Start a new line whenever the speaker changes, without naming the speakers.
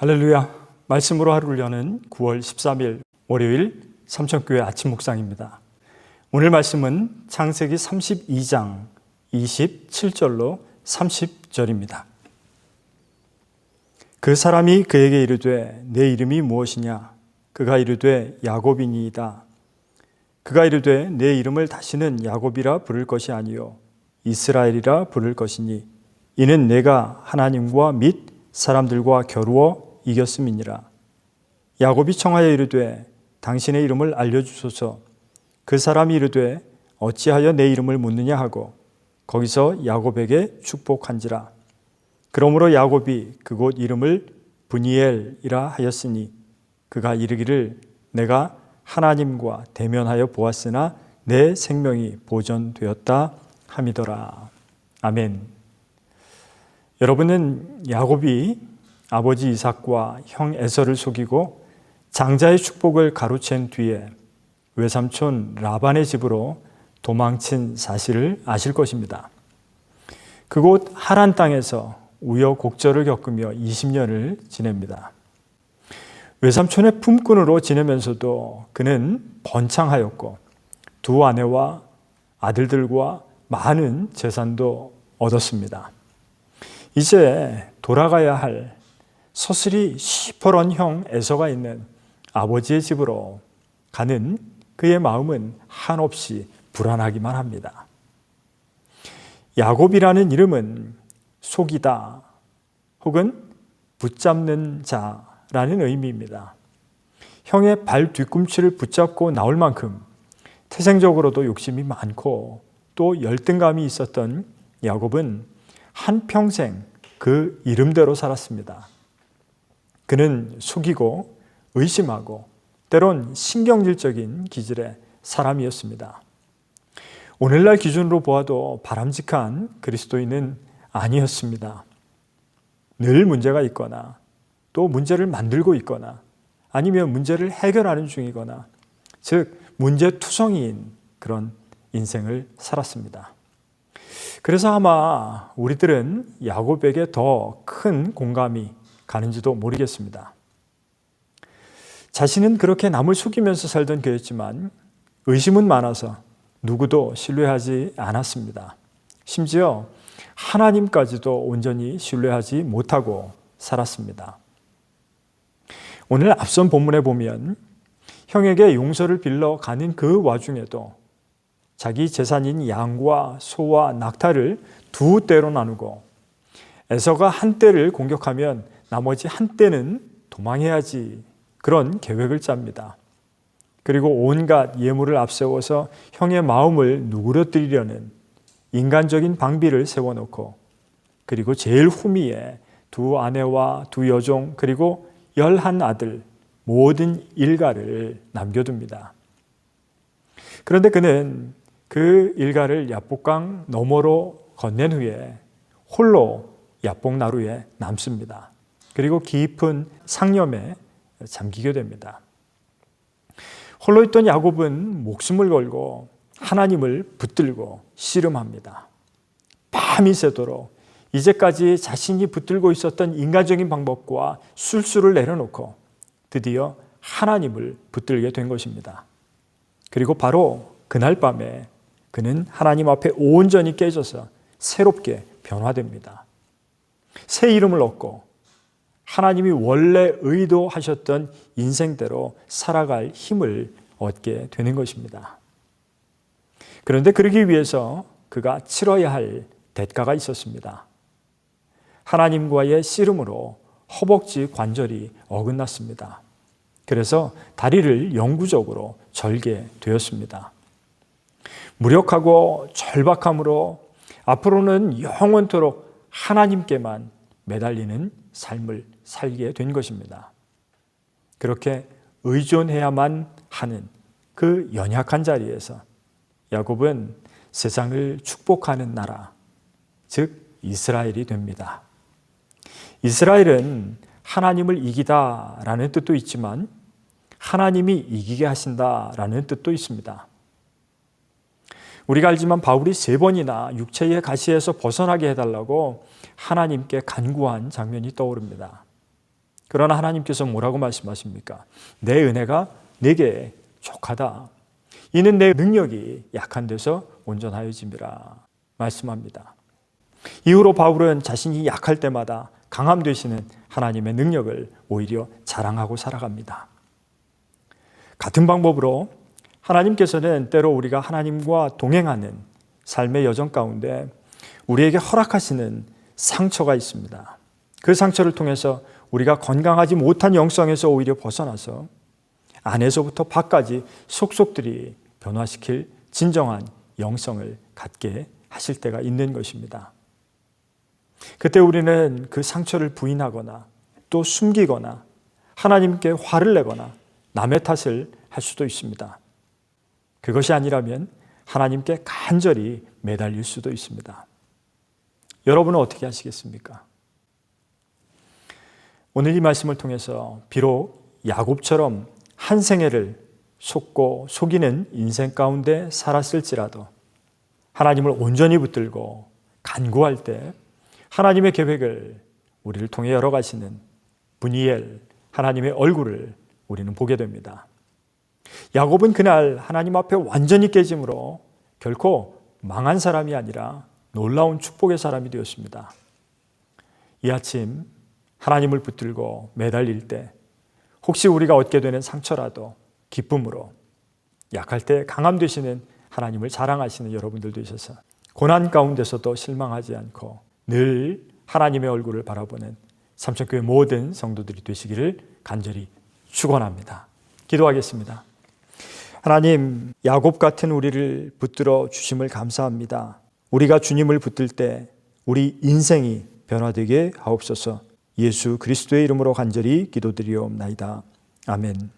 할렐루야. 말씀으로 하루를 여는 9월 13일 월요일 삼천교회 아침 묵상입니다. 오늘 말씀은 창세기 32장 27절로 30절입니다. 그 사람이 그에게 이르되 내 이름이 무엇이냐? 그가 이르되 야곱이니이다. 그가 이르되 내 이름을 다시는 야곱이라 부를 것이 아니요 이스라엘이라 부를 것이니 이는 내가 하나님과 및 사람들과 겨루어 이겼음이니라. 야곱이 청하여 이르되 당신의 이름을 알려주소서. 그 사람이 이르되 어찌하여 내 이름을 묻느냐 하고 거기서 야곱에게 축복한지라. 그러므로 야곱이 그곳 이름을 브니엘이라 하였으니 그가 이르기를 내가 하나님과 대면하여 보았으나 내 생명이 보존되었다 함이더라. 아멘. 여러분은 야곱이 아버지 이삭과 형 에서를 속이고 장자의 축복을 가로챈 뒤에 외삼촌 라반의 집으로 도망친 사실을 아실 것입니다. 그곳 하란 땅에서 우여곡절을 겪으며 20년을 지냅니다. 외삼촌의 품꾼으로 지내면서도 그는 번창하였고 두 아내와 아들들과 많은 재산도 얻었습니다. 이제 돌아가야 할 서슬이 시퍼런 형 에서가 있는 아버지의 집으로 가는 그의 마음은 한없이 불안하기만 합니다. 야곱이라는 이름은 속이다 혹은 붙잡는 자라는 의미입니다. 형의 발 뒤꿈치를 붙잡고 나올 만큼 태생적으로도 욕심이 많고 또 열등감이 있었던 야곱은 한평생 그 이름대로 살았습니다. 그는 속이고 의심하고 때론 신경질적인 기질의 사람이었습니다. 오늘날 기준으로 보아도 바람직한 그리스도인은 아니었습니다. 늘 문제가 있거나 또 문제를 만들고 있거나 아니면 문제를 해결하는 중이거나 즉 문제투성이인 그런 인생을 살았습니다. 그래서 아마 우리들은 야곱에게 더 큰 공감이 가는지도 모르겠습니다. 자신은 그렇게 남을 속이면서 살던 그였지만 의심은 많아서 누구도 신뢰하지 않았습니다. 심지어 하나님까지도 온전히 신뢰하지 못하고 살았습니다. 오늘 앞선 본문에 보면 형에게 용서를 빌러 가는 그 와중에도 자기 재산인 양과 소와 낙타를 두 떼로 나누고 에서가 한 떼를 공격하면 나머지 한 떼는 도망해야지 그런 계획을 짭니다. 그리고 온갖 예물을 앞세워서 형의 마음을 누그러뜨리려는 인간적인 방비를 세워놓고 그리고 제일 후미에 두 아내와 두 여종 그리고 11 아들 모든 일가를 남겨둡니다. 그런데 그는 그 일가를 야복강 너머로 건넨 후에 홀로 야복나루에 남습니다. 그리고 깊은 상념에 잠기게 됩니다. 홀로 있던 야곱은 목숨을 걸고 하나님을 붙들고 씨름합니다. 밤이 새도록 이제까지 자신이 붙들고 있었던 인간적인 방법과 술수를 내려놓고 드디어 하나님을 붙들게 된 것입니다. 그리고 바로 그날 밤에 그는 하나님 앞에 온전히 깨져서 새롭게 변화됩니다. 새 이름을 얻고 하나님이 원래 의도하셨던 인생대로 살아갈 힘을 얻게 되는 것입니다. 그런데 그러기 위해서 그가 치러야 할 대가가 있었습니다. 하나님과의 씨름으로 허벅지 관절이 어긋났습니다. 그래서 다리를 영구적으로 절게 되었습니다. 무력하고 절박함으로 앞으로는 영원토록 하나님께만 매달리는 삶을 살게 된 것입니다. 그렇게 의존해야만 하는 그 연약한 자리에서 야곱은 세상을 축복하는 나라, 즉 이스라엘이 됩니다. 이스라엘은 하나님을 이기다라는 뜻도 있지만 하나님이 이기게 하신다라는 뜻도 있습니다. 우리가 알지만 바울이 3번이나 육체의 가시에서 벗어나게 해달라고 하나님께 간구한 장면이 떠오릅니다. 그러나 하나님께서 뭐라고 말씀하십니까? 내 은혜가 내게 족하다. 이는 내 능력이 약한 데서 온전하여짐이라 말씀합니다. 이후로 바울은 자신이 약할 때마다 강함 되시는 하나님의 능력을 오히려 자랑하고 살아갑니다. 같은 방법으로 하나님께서는 때로 우리가 하나님과 동행하는 삶의 여정 가운데 우리에게 허락하시는 상처가 있습니다. 그 상처를 통해서 우리가 건강하지 못한 영성에서 오히려 벗어나서 안에서부터 밖까지 속속들이 변화시킬 진정한 영성을 갖게 하실 때가 있는 것입니다. 그때 우리는 그 상처를 부인하거나 또 숨기거나 하나님께 화를 내거나 남의 탓을 할 수도 있습니다. 그것이 아니라면 하나님께 간절히 매달릴 수도 있습니다. 여러분은 어떻게 하시겠습니까? 오늘 이 말씀을 통해서 비록 야곱처럼 한 생애를 속고 속이는 인생 가운데 살았을지라도 하나님을 온전히 붙들고 간구할 때 하나님의 계획을 우리를 통해 열어가시는 브니엘 하나님의 얼굴을 우리는 보게 됩니다. 야곱은 그날 하나님 앞에 완전히 깨짐으로 결코 망한 사람이 아니라 놀라운 축복의 사람이 되었습니다. 이 아침 하나님을 붙들고 매달릴 때 혹시 우리가 얻게 되는 상처라도 기쁨으로 약할 때 강함 되시는 하나님을 자랑하시는 여러분들 되셔서 고난 가운데서도 실망하지 않고 늘 하나님의 얼굴을 바라보는 삼천교회 모든 성도들이 되시기를 간절히 축원합니다. 기도하겠습니다. 하나님, 야곱 같은 우리를 붙들어 주심을 감사합니다. 우리가 주님을 붙들 때 우리 인생이 변화되게 하옵소서. 예수 그리스도의 이름으로 간절히 기도드리옵나이다. 아멘.